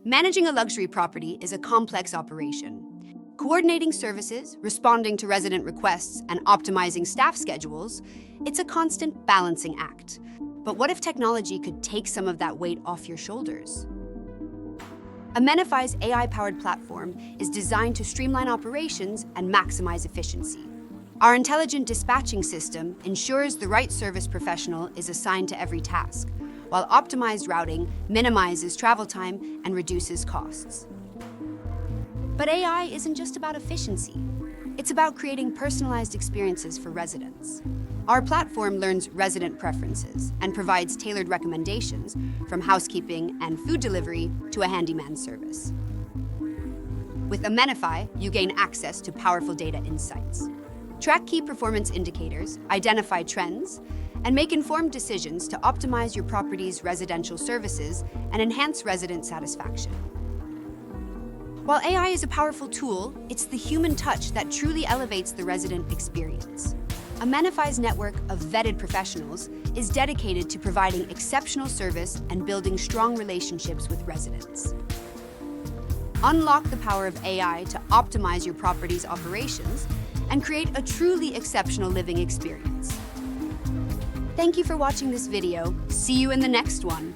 Managing a luxury property is a complex operation. Coordinating services, responding to resident requests, and optimizing staff schedules, it's a constant balancing act. But what if technology could take some of that weight off your shoulders? Amenify's AI-powered platform is designed to streamline operations and maximize efficiency. Our intelligent dispatching system ensures the right service professional is assigned to every task, while optimized routing minimizes travel time and reduces costs. But AI isn't just about efficiency. It's about creating personalized experiences for residents. Our platform learns resident preferences and provides tailored recommendations from housekeeping and food delivery to a handyman service. With Amenify, you gain access to powerful data insights. Track key performance indicators, identify trends, and make informed decisions to optimize your property's residential services and enhance resident satisfaction. While AI is a powerful tool, it's the human touch that truly elevates the resident experience. Amenify's network of vetted professionals is dedicated to providing exceptional service and building strong relationships with residents. Unlock the power of AI to optimize your property's operations and create a truly exceptional living experience. Thank you for watching this video. See you in the next one.